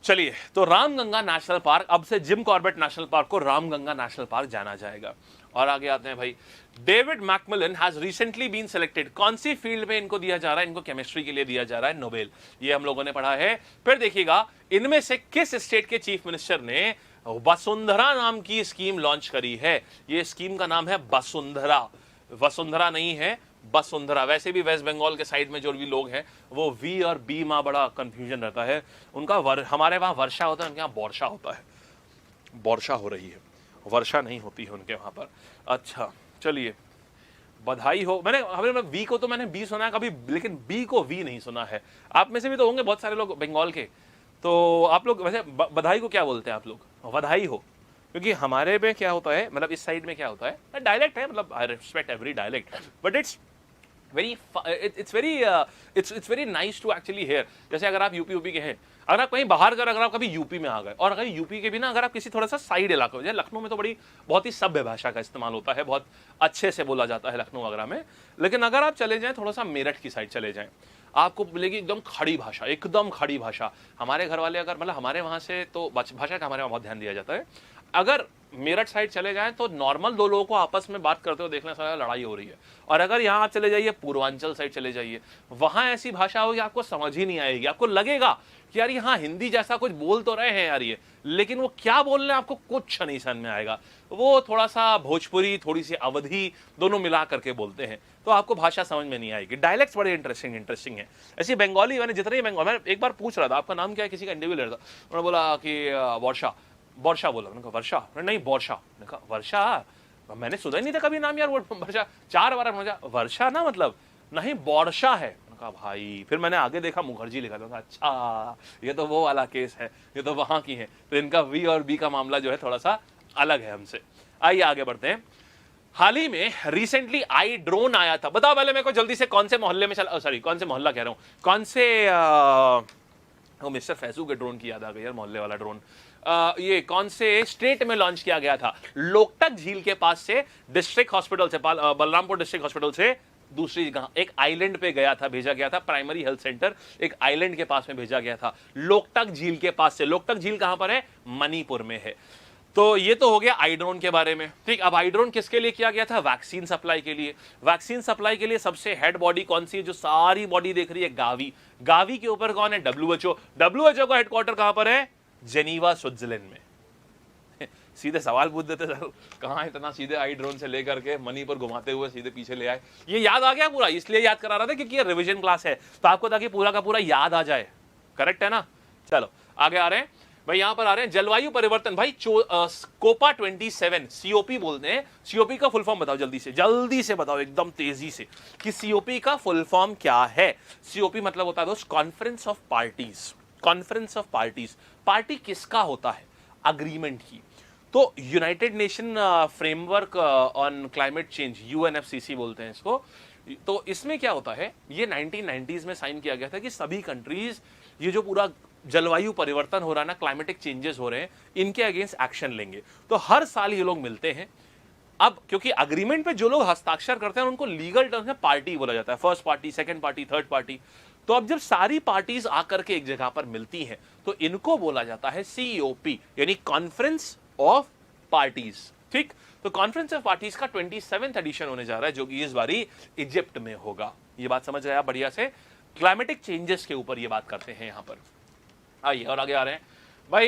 चलिए, तो रामगंगा नेशनल पार्क अब से जिम कॉर्बेट नेशनल पार्क को रामगंगा नेशनल पार्क जाना जाएगा। और आगे आते हैं भाई, David McMillan has recently been selected. कौन सी फील्ड में इनको दिया जा रहा है? इनको केमिस्ट्री के लिए दिया जा रहा है नोबेल। ये हम लोगों ने पढ़ा है। फिर देखिएगा, इनमें से किस स्टेट के चीफ मिनिस्टर ने वसुंधरा नाम की स्कीम लॉन्च करी है? ये स्कीम का नाम है वसुंधरा, वसुंधरा नहीं है, वसुंधरा। वैसे भी वेस्ट बंगाल के साइड में जो भी लोग हैं वो वी और बी में बड़ा कंफ्यूजन रहता है उनका। हमारे वहां वर्षा होता है, उनके यहाँ वर्षा होता है। वर्षा हो रही है, वर्षा नहीं होती है उनके वहां पर। अच्छा चलिए, बधाई हो। मैंने वी को तो मैंने बी सुना है कभी, लेकिन बी को वी नहीं सुना है। आप में से भी तो होंगे बहुत सारे लोग बंगाल के, तो आप लोग वैसे बधाई को क्या बोलते हैं आप लोग? बधाई हो। क्योंकि हमारे में क्या होता है, मतलब इस साइड में क्या होता है, डायलेक्ट है, मतलब I respect every dialect, but it's very nice to actually hear. जैसे अगर आप यूपी के हैं, अगर आप कहीं बाहर कर, अगर आप कभी यूपी में आ गए, और अगर यूपी के भी ना अगर आप किसी थोड़ा सा साइड इलाके में, जैसे लखनऊ में तो बहुत ही सभ्य भाषा का इस्तेमाल होता है, बहुत अच्छे से बोला जाता है लखनऊ वगैरह में। लेकिन अगर आप चले जाएं थोड़ा सा मेरठ की साइड चले जाएं, आपको मिलेगी एकदम खड़ी भाषा, एकदम खड़ी भाषा। हमारे घर वाले अगर, मतलब हमारे वहां से तो भाषा का हमारे वहां बहुत ध्यान दिया जाता है। अगर मेरठ साइड चले जाएं तो नॉर्मल दो लोगों को आपस में बात करते हुए देखने से लड़ाई हो रही है। और अगर यहाँ आप चले जाइए, पूर्वांचल साइड चले जाइए, वहां ऐसी भाषा होगी आपको समझ ही नहीं आएगी। आपको लगेगा कि यार यहाँ हिंदी जैसा कुछ बोल तो रहे हैं यार ये, लेकिन वो क्या बोल रहे हैं आपको कुछ नहीं समझ में आएगा। वो थोड़ा सा भोजपुरी, थोड़ी सी अवधी, दोनों मिला करके बोलते हैं, तो आपको भाषा समझ में नहीं आएगी। डायलेक्ट्स बड़े इंटरेस्टिंग है। ऐसी बंगाली, मैंने जितने बंगाल, मैं एक बार पूछ रहा था आपका नाम क्या है, किसी का इंटरव्यू ले रहा था, उन्होंने बोला कि वर्षा, वर्षा बोला। मैंने कहा वर्षा? नहीं वर्षा। मैंने कहा वर्षा? मैंने सुना ही नहीं था कभी नाम यार, वो वर्षा 4 बार मुझे वर्षा ना, मतलब नहीं वर्षा है। मैंने कहा भाई, फिर मैंने आगे देखा मुखर्जी लिखा था, अच्छा ये तो वो वाला केस है, ये तो वहां की है। तो इनका वी और बी का मामला जो है थोड़ा सा अलग है हमसे। आइए आगे बढ़ते हैं। हाल ही में रिसेंटली आई ड्रोन आया था। बताओ पहले मेरे को जल्दी से, कौन से मोहल्ले में चला, सॉरी कौन से मोहल्ला कह रहा हूँ, कौन से मिस्टर फैजू के ड्रोन की याद आ गई यार, मोहल्ले वाला ड्रोन। ये कौन से स्टेट में लॉन्च किया गया था? लोकटक झील के पास से, डिस्ट्रिक्ट हॉस्पिटल से, बलरामपुर डिस्ट्रिक्ट हॉस्पिटल से दूसरी जगह एक आइलैंड पे गया था, भेजा गया था, प्राइमरी हेल्थ सेंटर एक आइलैंड के पास में भेजा गया था, लोकटक झील के पास से। लोकटक झील कहां पर है? मणिपुर में है। तो ये तो हो गया आईड्रोन के बारे में। ठीक, अब आईड्रोन किसके लिए किया गया था? वैक्सीन सप्लाई के लिए। वैक्सीन सप्लाई के लिए सबसे हेड बॉडी कौन सी है जो सारी बॉडी देख रही है? गावी। गावी के ऊपर कौन है? WHO। WHO का हेडक्वार्टर कहां पर है? जेनीवा, स्विट्जरलैंड में। सीधे सवाल पूछ देते सर, कहां इतना सीधे आई ड्रोन से लेकर के मणिपुर घुमाते हुए सीधे पीछे ले आए। ये याद आ गया पूरा, इसलिए याद करा रहा था क्योंकि ये रिवीजन क्लास है, तो आपको ताकि पूरा का पूरा याद आ जाए। करेक्ट है ना? चलो आगे आ रहे हैं भाई, यहां पर आ रहे हैं जलवायु परिवर्तन। भाई कोपा 27 COP बोलते हैं। COP का फुल फॉर्म बताओ जल्दी से बताओ एकदम तेजी से कि COP का फुल फॉर्म क्या है। COP मतलब होता है दोस्त conference of parties. Conference of parties, party किसका होता है? अग्रीमेंट की। तो United nation framework on climate change, UNFCCC बोलते हैं इसको। तो इसमें क्या होता है, ये 1990s में साइन किया गया था कि सभी कंट्रीज ये जो पूरा जलवायु परिवर्तन हो रहा है ना, क्लाइमेटिक चेंजेस हो रहे हैं, इनके अगेंस्ट एक्शन लेंगे। तो हर साल ये लोग मिलते हैं। अब क्योंकि अग्रीमेंट पे जो लोग हस्ताक्षर करते हैं उनको लीगल टर्म्स में पार्टी बोला जाता है, first party, second party, third party. तो अब जब सारी पार्टीज आकर के एक जगह पर मिलती हैं तो इनको बोला जाता है COP, यानी कॉन्फ्रेंस ऑफ पार्टीज। ठीक, तो कॉन्फ्रेंस ऑफ पार्टीज का 27th एडिशन होने जा रहा है, जो कि इस बारी इजिप्ट में होगा। ये बात समझ गया बढ़िया से। क्लाइमेटिक चेंजेस के ऊपर ये बात करते हैं यहां पर। आइए और आगे आ रहे हैं भाई।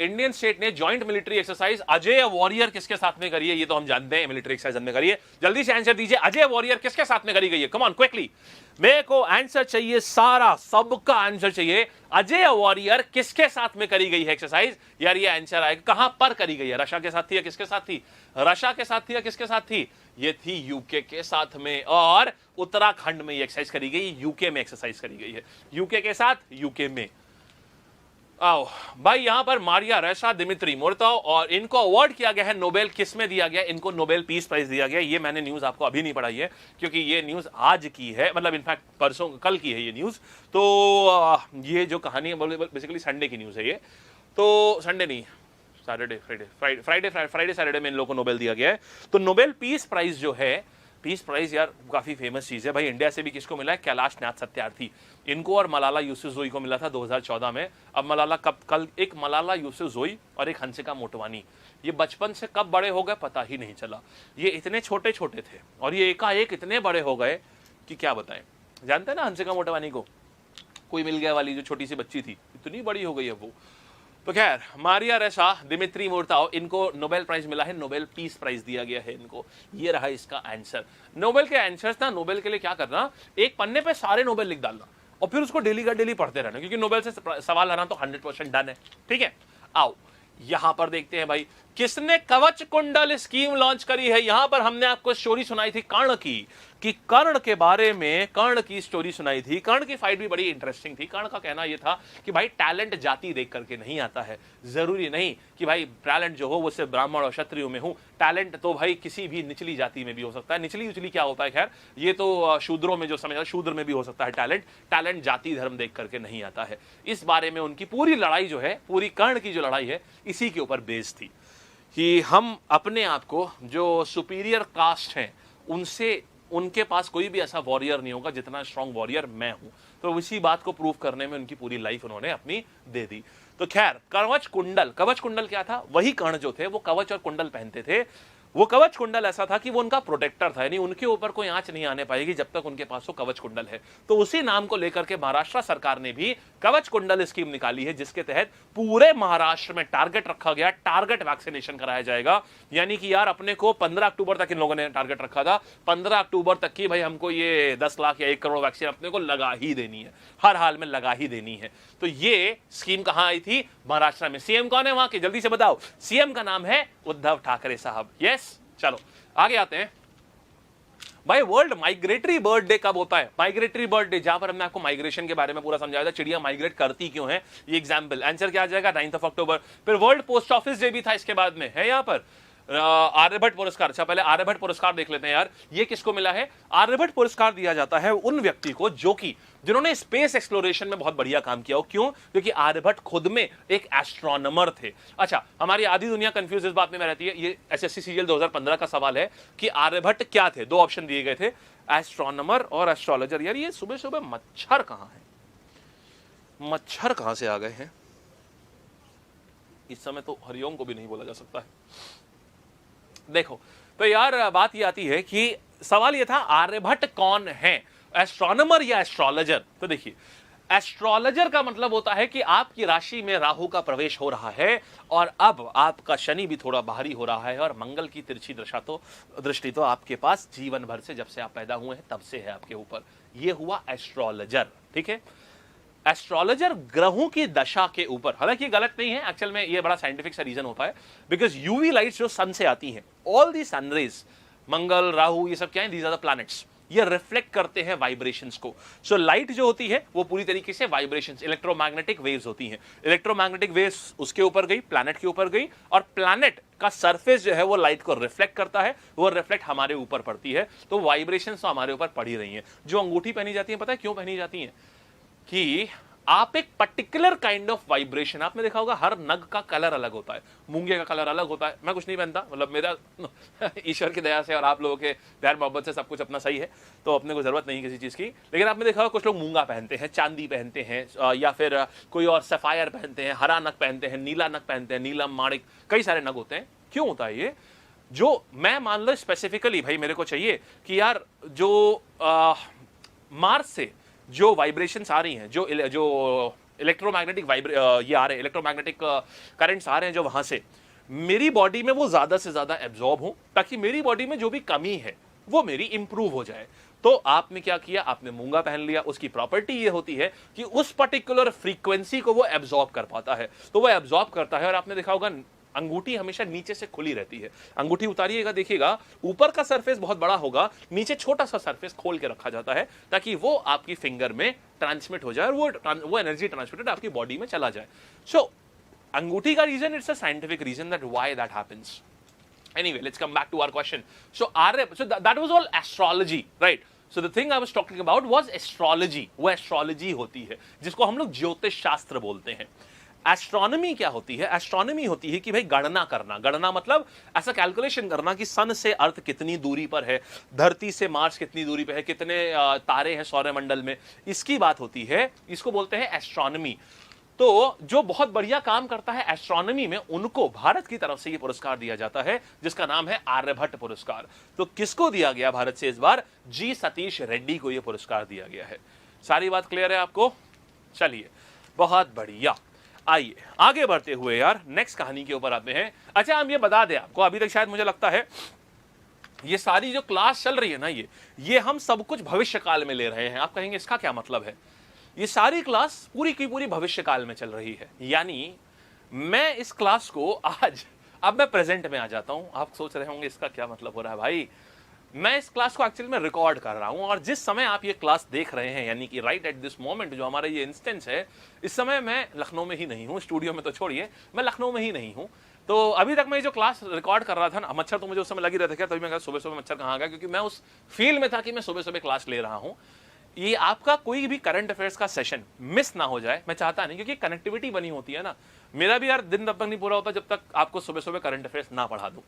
इंडियन स्टेट ने joint military exercise Ajay warrior किसके साथ में करी है? ये तो हम जानते हैं, मिलिट्री एक्सरसाइज हमने करी है। जल्दी से आंसर दीजिए, अजय वॉरियर किसके साथ में करी गई है? कम ऑन क्विकली, मेरे को आंसर चाहिए, सारा सबका आंसर चाहिए। अजय वॉरियर किसके साथ में करी गई है एक्सरसाइज? यार ये आंसर आएगा, कहां पर करी गई है? रशिया के साथ थी या किसके साथ थी? रशिया के साथ थी या किसके साथ थी? ये थी यूके के साथ में, और उत्तराखंड में ये एक्सरसाइज करी गई, यूके में एक्सरसाइज करी गई है। यूके के साथ, यूके में। आओ भाई, यहां पर मारिया रेसा, दिमित्री मुर्तोव, और इनको अवार्ड किया गया है नोबेल। किस में दिया गया? इनको नोबेल पीस प्राइज दिया गया। ये मैंने न्यूज आपको अभी नहीं पढ़ाई है क्योंकि ये न्यूज आज की है, मतलब इनफैक्ट परसों कल की है ये न्यूज। तो ये जो कहानी है बेसिकली संडे की न्यूज है ये। तो संडे नहीं, सैटरडे, फ्राइडे सैटरडे में इन लोगों को नोबेल दिया गया है। तो नोबेल पीस प्राइज जो है, पीस प्राइज यार काफी फेमस चीज है भाई। इंडिया से भी किसको मिला है? कैलाश नाथ सत्यार्थी, इनको और मलाला यूसुफजोई को मिला था 2014 में। अब मलाला कल एक मलाला यूसुफजोई और एक हंसिका मोटवानी, ये बचपन से कब बड़े हो गए पता ही नहीं चला। ये इतने छोटे छोटे थे और ये एकाएक इतने बड़े हो गए कि क्या बताएं। जानते हैं ना हंसिका मोटवानी को, कोई मिल गया वाली जो छोटी सी बच्ची थी, इतनी बड़ी हो गई है वो। तो खैर, मारिया रेसा, दिमित्री मुर्तोव, इनको नोबेल प्राइज मिला है, नोबेल पीस प्राइज दिया गया है इनको। ये रहा इसका आंसर। नोबेल के आंसर्स ना, नोबेल के लिए क्या करना, एक पन्ने पे सारे नोबेल लिख डालना और फिर उसको डेली का डेली पढ़ते रहना, क्योंकि नोबेल से सवाल आना तो 100% डन है। ठीक है, आओ यहां पर देखते हैं भाई, किसने कवच कुंडल स्कीम लॉन्च करी है। यहां पर हमने आपको स्टोरी सुनाई थी कर्ण की, कि कर्ण के बारे में, कर्ण की स्टोरी सुनाई थी। कर्ण की फाइट भी बड़ी इंटरेस्टिंग थी। कर्ण का कहना यह था कि भाई टैलेंट जाति देख करके नहीं आता है, जरूरी नहीं कि भाई टैलेंट जो हो वो सिर्फ ब्राह्मण और क्षत्रियों में हो। टैलेंट तो भाई किसी भी निचली जाति में भी हो सकता है। निचली उचली क्या होता है, खैर ये तो शूद्रों में जो समझ, शूद्र में भी हो सकता है टैलेंट। टैलेंट जाति धर्म देख करके नहीं आता है। इस बारे में उनकी पूरी लड़ाई जो है, पूरी कर्ण की जो लड़ाई है, इसी के ऊपर बेस्ड थी कि हम अपने आप को, जो सुपीरियर कास्ट हैं उनसे, उनके पास कोई भी ऐसा वॉरियर नहीं होगा जितना स्ट्रॉन्ग वॉरियर मैं हूं। तो इसी बात को प्रूव करने में उनकी पूरी लाइफ उन्होंने अपनी दे दी। तो खैर, कवच कुंडल, कवच कुंडल क्या था? वही कर्ण जो थे वो कवच और कुंडल पहनते थे। वो कवच कुंडल ऐसा था कि वो उनका प्रोटेक्टर था, यानी उनके ऊपर कोई आंच नहीं आने पाएगी जब तक उनके पास वो कवच कुंडल है। तो उसी नाम को लेकर के महाराष्ट्र सरकार ने भी कवच कुंडल स्कीम निकाली है, जिसके तहत पूरे महाराष्ट्र में टारगेट रखा गया, टारगेट वैक्सीनेशन कराया जाएगा। यानी कि यार अपने को 15 अक्टूबर तक इन लोगों ने टारगेट रखा था, 15 अक्टूबर तक की भाई हमको ये 10 लाख या 1 करोड़ वैक्सीन अपने को लगा ही देनी है, हर हाल में लगा ही देनी है। तो ये स्कीम कहां आई थी? महाराष्ट्र में। सीएम कौन है वहां के? जल्दी से बताओ। सीएम का नाम है उद्धव ठाकरे साहब। यस, चलो आगे आते हैं भाई। वर्ल्ड माइग्रेटरी बर्ड डे कब होता है? माइग्रेटरी बर्ड डे, जहां पर हमने आपको माइग्रेशन के बारे में पूरा समझाया था, चिड़िया माइग्रेट करती क्यों है, ये एग्जांपल। आंसर क्या आ जाएगा? 9 अक्टूबर। फिर वर्ल्ड पोस्ट ऑफिस डे भी था इसके बाद में, है यहां पर। आर्यभट्ट पुरस्कार, अच्छा पहले आर्यभट्ट पुरस्कार देख लेते हैं यार, ये किसको मिला है? आर्यभट्ट पुरस्कार दिया जाता है उन व्यक्ति को जिन्होंने स्पेस एक्सप्लोरेशन में बहुत बढ़िया काम किया हो। क्यों? क्योंकि आर्यभट्ट खुद में एक एस्ट्रोनॉमर थे। अच्छा, हमारी आधी दुनिया कंफ्यूज इस बात में रहती है, ये एसएससी सीजीएल 2015 का सवाल है कि आर्यभट्ट क्या थे। 2 ऑप्शन दिए गए थे, एस्ट्रोनॉमर और एस्ट्रोलॉजर। यार ये सुबह सुबह मच्छर कहां है? मच्छर कहां से आ गए हैं? इस समय तो हरिओम को भी नहीं बोला जा सकता है। देखो, तो यार बात ये आती है कि सवाल ये था आर्यभट्ट कौन है, एस्ट्रोनॉमर या एस्ट्रोलॉजर? तो देखिए, एस्ट्रोलॉजर का मतलब होता है कि आपकी राशि में राहु का प्रवेश हो रहा है और अब आपका शनि भी थोड़ा भारी हो रहा है और मंगल की तिरछी दृष्टि तो आपके पास जीवन भर से, जब से आप पैदा हुए हैं तब से है आपके ऊपर। ये हुआ एस्ट्रोलॉजर। ठीक है, एस्ट्रोलॉजर ग्रहों की दशा के ऊपर, हालांकि ये गलत नहीं है एक्चुअल में, ये बड़ा साइंटिफिक सा रीजन होता है, बिकॉज यूवी लाइट्स जो सन से आती हैं, all the sunrays, Mangal, Rahu, ये सब क्या है? These are the planets. ये रिफ्लेक्ट करते हैं वाइब्रेशंस को। सो लाइट जो होती है वो पूरी तरीके से वाइब्रेशंस, इलेक्ट्रोमैग्नेटिक वेव्स होती हैं। इलेक्ट्रोमैग्नेटिक वेव्स उसके ऊपर गई, प्लैनेट के ऊपर गई, और प्लैनेट का सरफेस जो है वो लाइट को रिफ्लेक्ट करता है, वो रिफ्लेक्ट हमारे ऊपर पड़ती है। तो वाइब्रेशंस तो हमारे ऊपर पड़ ही रही हैं। जो अंगूठी पहनी जाती है, पता है क्यों पहनी जाती है? कि आप एक पर्टिकुलर काइंड ऑफ वाइब्रेशन, आपने देखा होगा हर नग का कलर अलग होता है, मूंगे का कलर अलग होता है। मैं कुछ नहीं पहनता, मतलब मेरा ईश्वर की दया से और आप लोगों के प्यार मोहब्बत से सब कुछ अपना सही है, तो अपने को जरूरत नहीं किसी चीज की। लेकिन आपने देखा होगा कुछ लोग मूंगा पहनते हैं, चांदी पहनते हैं, या फिर कोई और सफायर पहनते हैं, हरा नग पहनते हैं, नीला नग पहनते हैं, नीलम, माणिक, कई सारे नग होते हैं। क्यों होता है ये? जो मैं मान लो स्पेसिफिकली भाई मेरे को चाहिए कि यार जो मार्स से जो वाइब्रेशंस आ रही हैं, जो इलेक्ट्रोमैग्नेटिक ये आ रहे हैं, इलेक्ट्रोमैग्नेटिक करंट्स आ रहे हैं जो वहां से, मेरी बॉडी में वो ज्यादा से ज्यादा एब्जॉर्ब हो, ताकि मेरी बॉडी में जो भी कमी है वो मेरी इंप्रूव हो जाए। तो आपने क्या किया, आपने मूंगा पहन लिया। उसकी प्रॉपर्टी ये होती है कि उस पर्टिकुलर फ्रीक्वेंसी को वो एब्जॉर्ब कर पाता है, तो वो एब्जॉर्ब करता है। और आपने देखा होगा अंगूठी हमेशा नीचे से खुली रहती है। अंगूठी उतारिएगा, देखिएगा ऊपर का सरफेस बहुत बड़ा होगा, नीचे छोटा सा सरफेस खोल के रखा जाता है ताकि वो आपकी फिंगर में ट्रांसमिट हो जाए और वो एनर्जी ट्रांसमिटेड आपकी बॉडी में चला जाए। सो अंगूठी का reason, it's a scientific reason that why that happens. Anyway, let's come back to our question. So that was all astrology, right? So the thing I was talking about was astrology. वो एस्ट्रोलॉजी होती है जिसको हम लोग ज्योतिष शास्त्र बोलते हैं। एस्ट्रोनॉमी क्या होती है? एस्ट्रोनॉमी होती है कि भाई गणना करना। गणना मतलब ऐसा कैलकुलेशन करना कि सन से अर्थ कितनी दूरी पर है, धरती से मार्स कितनी दूरी पर है, कितने तारे हैं सौरमंडल में, इसकी बात होती है। इसको बोलते हैं एस्ट्रोनॉमी। तो जो बहुत बढ़िया काम करता है एस्ट्रोनॉमी में, उनको भारत की तरफ से ये पुरस्कार दिया जाता है जिसका नाम है आर्यभट्ट पुरस्कार। तो किसको दिया गया भारत से इस बार? जी सतीश रेड्डी को ये पुरस्कार दिया गया है। सारी बात क्लियर है आपको? चलिए, बहुत बढ़िया। आइए आगे बढ़ते हुए यार नेक्स्ट कहानी के ऊपर आते हैं। अच्छा, हम ये बता दें आपको, अभी तक शायद मुझे लगता है ये सारी जो क्लास चल रही है ना, ये हम सब कुछ भविष्य काल में ले रहे हैं। आप कहेंगे इसका क्या मतलब है? ये सारी क्लास पूरी की पूरी भविष्य काल में चल रही है। यानी मैं इस क्लास को आज, अब मैं प्रेजेंट में आ जाता हूं। आप सोच रहे होंगे इसका क्या मतलब हो रहा है भाई? मैं इस क्लास को एक्चुअली में रिकॉर्ड कर रहा हूं, और जिस समय आप ये क्लास देख रहे हैं, यानी कि राइट एट दिस मोमेंट जो हमारा ये इंस्टेंस है, इस समय मैं लखनऊ में ही नहीं हूं, स्टूडियो में तो छोड़िए, मैं लखनऊ में ही नहीं हूं। तो अभी तक मैं जो क्लास रिकॉर्ड कर रहा था ना, मच्छर तो मुझे उस समय लगी रहा था क्या, तभी मैं कहा सुबह सुबह मच्छर कहाँ गया, क्योंकि मैं उस फील में था कि मैं सुबह सुबह क्लास ले रहा हूं। ये आपका कोई भी करंट अफेयर्स का सेशन मिस ना हो जाए, मैं चाहता नहीं, क्योंकि कनेक्टिविटी बनी होती है ना। मेरा भी यार दिन तब तक नहीं पूरा होता जब तक आपको सुबह सुबह करंट अफेयर्स ना पढ़ा दूं।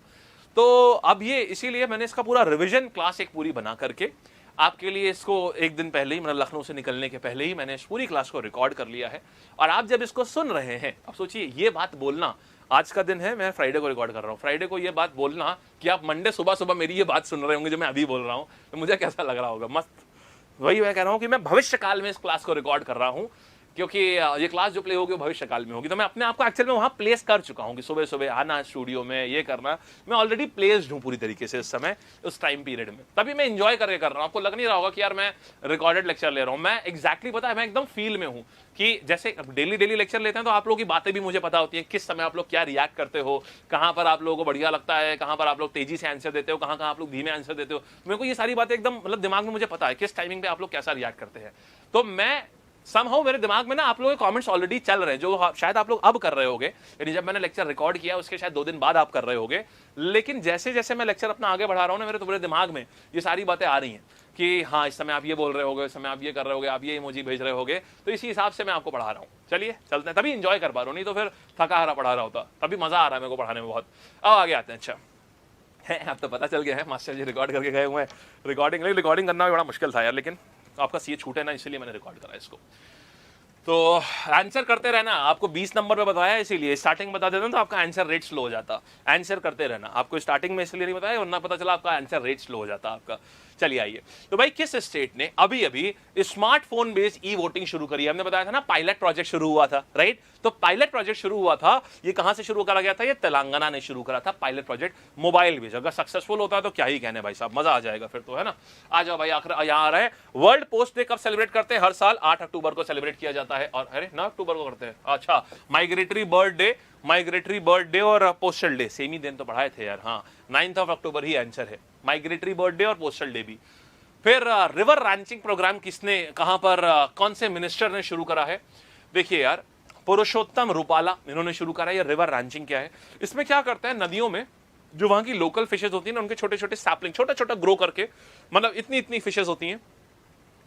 तो अब ये इसीलिए मैंने इसका पूरा रिवीजन क्लास एक पूरी बना करके आपके लिए इसको एक दिन पहले ही, मतलब लखनऊ से निकलने के पहले ही मैंने इस पूरी क्लास को रिकॉर्ड कर लिया है। और आप जब इसको सुन रहे हैं, अब सोचिए ये बात बोलना, आज का दिन है, मैं फ्राइडे को रिकॉर्ड कर रहा हूँ, फ्राइडे को ये बात बोलना कि आप मंडे सुबह सुबह मेरी ये बात सुन रहे होंगे जो मैं अभी बोल रहा हूँ, तो मुझे कैसा लग रहा होगा? मस्त। वही मैं कह रहा हूं कि मैं भविष्य काल में इस क्लास को रिकॉर्ड कर रहा हूं, क्योंकि ये क्लास जो प्ले होगी वो भविष्य काल में होगी। तो मैं अपने आप को एक्चुअल में वहां प्लेस कर चुका हूं कि सुबह सुबह आना स्टूडियो में, ये करना, मैं ऑलरेडी प्लेस्ड हूं पूरी तरीके से इस समय, उस टाइम पीरियड में। तभी मैं एंजॉय करके कर रहा हूं। आपको लग नहीं रहा होगा कि यार मैं रिकॉर्डेड लेक्चर ले रहा हूं। मैं एग्जैक्टली पता है, मैं एकदम फील में हूं कि जैसे डेली लेक्चर लेते हैं तो आप लोगों की बातें भी मुझे पता होती हैं, किस समय आप लोग क्या रिएक्ट करते हो, कहां पर आप लोगों को बढ़िया लगता है, कहां पर आप लोग तेजी से आंसर देते हो, कहां आप लोग धीमे आंसर देते हो। मेरे को ये सारी बातें एकदम मतलब दिमाग में मुझे पता है किस टाइमिंग पे आप लोग कैसा रिएक्ट करते हैं। तो मैं समहाउ मेरे दिमाग में ना आप लोगों के कमेंट्स ऑलरेडी चल रहे हैं, जो शायद आप लोग अब कर रहे होगे, यानी जब मैंने लेक्चर रिकॉर्ड किया उसके शायद 2 दिन बाद आप कर रहे होगे। लेकिन जैसे जैसे मैं लेक्चर अपना आगे बढ़ा रहा हूं ना, मेरे तो पूरे दिमाग में ये सारी बातें आ रही हैं कि हाँ इस समय आप ये बोल रहे होगे, इस समय आप ये कर रहे होगे, आप ये इमोजी भेज रहे होगे। तो इसी हिसाब से मैं आपको पढ़ा रहा हूँ। चलिए चलते हैं, तभी इंजॉय कर पा रहा हूँ, नहीं तो फिर थका हारा पढ़ा रहा होता। तभी मजा आ रहा है मेरे को पढ़ाने में बहुत। अब आगे आते हैं। अच्छा है, अब तो पता चल गया है मास्टर जी रिकॉर्ड करके गए हुए हैं। रिकॉर्डिंग करना भी बड़ा मुश्किल था यार, लेकिन आपका सीए छूटे ना, इसीलिए मैंने रिकॉर्ड करा इसको। तो आंसर करते रहना। आपको 20 नंबर पे बताया, इसीलिए स्टार्टिंग बता देता तो आपका आंसर रेट स्लो हो जाता। आंसर करते रहना, आपको स्टार्टिंग में इसलिए नहीं बताया, वरना पता चला आपका आंसर रेट स्लो हो जाता आपका। चलिए आइए, तो भाई किस स्टेट ने अभी अभी स्मार्टफोन बेस्ड ई वोटिंग शुरू करी है? हमने बताया था ना पायलट प्रोजेक्ट शुरू हुआ था, राइट? तो पायलट प्रोजेक्ट शुरू हुआ था, ये कहां से शुरू करा गया था? ये तेलंगाना ने शुरू करा था पायलट प्रोजेक्ट मोबाइल बेस्ड। अगर सक्सेसफुल होता है तो क्या ही कहने भाई साहब, मजा आ जाएगा फिर तो, है ना? आ जाओ भाई, आखिर यहाँ आ रहा है। वर्ल्ड पोस्ट डे कब सेलिब्रेट करते हैं? हर साल 8 अक्टूबर को सेलिब्रेट किया जाता है। और अरे 9 अक्टूबर को करते हैं, अच्छा। माइग्रेटरी बर्ड डे और पोस्टल डे सेम ही दिन तो पढ़ाए थे यार। हाँ, 9 अक्टूबर ही आंसर है, माइग्रेटरी बर्ड डे और पोस्टल डे भी। फिर रिवर रैंचिंग प्रोग्राम किसने, कहां पर, कौन से मिनिस्टर ने शुरू करा है? देखिए यार, पुरुषोत्तम रूपाला इन्होंने शुरू करा है। ये रिवर रैंचिंग क्या है? इसमें क्या करते हैं, नदियों में जो वहां की लोकल फिशेज होती है ना, उनके छोटे छोटे सैपलिंग छोटा छोटा ग्रो करके, मतलब इतनी इतनी फिशेज होती हैं,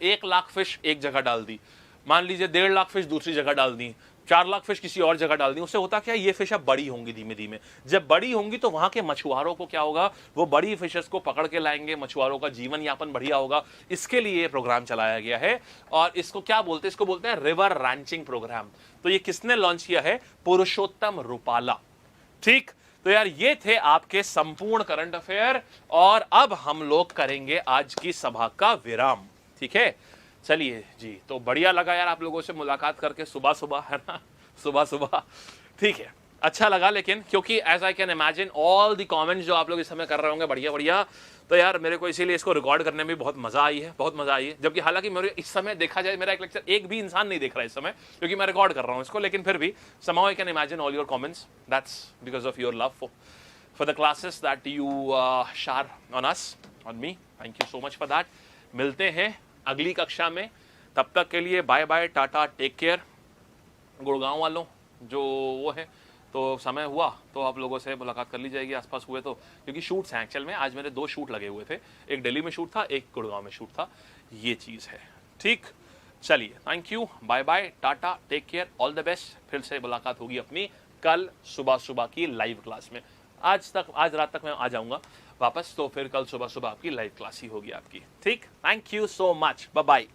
1 लाख फिश एक जगह डाल दी। मान लीजिए 1.5 लाख फिश दूसरी जगह डाल दी, 4 लाख फिश किसी और जगह डाल दी, उससे होता क्या, ये फिश अब बड़ी होंगी धीमे धीमे। जब बड़ी होंगी तो वहां के मछुआरों को क्या होगा, वो बड़ी फिशेस को पकड़ के लाएंगे, मछुआरों का जीवन यापन बढ़िया होगा। इसके लिए ये प्रोग्राम चलाया गया है और इसको क्या बोलते हैं, इसको बोलते हैं रिवर रैंचिंग प्रोग्राम। तो ये किसने लॉन्च किया है, पुरुषोत्तम रूपाला। ठीक, तो यार ये थे आपके संपूर्ण करंट अफेयर और अब हम लोग करेंगे आज की सभा का विराम। ठीक है, चलिए जी, तो बढ़िया लगा यार आप लोगों से मुलाकात करके सुबह सुबह, है ना, सुबह सुबह। ठीक है, अच्छा लगा, लेकिन क्योंकि as I can imagine all the comments जो आप लोग इस समय कर रहे होंगे बढ़िया बढ़िया, तो यार मेरे को इसीलिए इसको रिकॉर्ड करने में बहुत मजा आई है, बहुत मजा आई है। जबकि हालांकि मेरे इस समय देखा जाए मेरा एक लेक्चर एक भी इंसान नहीं देख रहा है इस समय, क्योंकि मैं रिकॉर्ड कर रहा हूँ इसको, लेकिन फिर भी somehow I can imagine all your comments. That's because of your love for the classes that you share on us, on me. Thank you so much for that. मिलते हैं अगली कक्षा में, तब तक के लिए bye bye, tata, take care. Gurgaon वालों जो वो है, तो समय हुआ तो आप लोगों से मुलाकात कर ली जाएगी, आसपास हुए तो, क्योंकि शूट्स हैं एक्चुअल में। आज मेरे 2 शूट लगे हुए थे, एक दिल्ली में शूट था, एक गुड़गांव में शूट था, ये चीज़ है। ठीक, चलिए, thank you, bye bye, tata, take care, all the best. फिर से मुलाकात होगी अपनी कल सुबह सुबह की लाइव क्लास में। आज रात तक मैं आ जाऊंगा वापस, तो फिर कल सुबह सुबह आपकी लाइव क्लास ही होगी आपकी। ठीक, thank you so much, bye bye.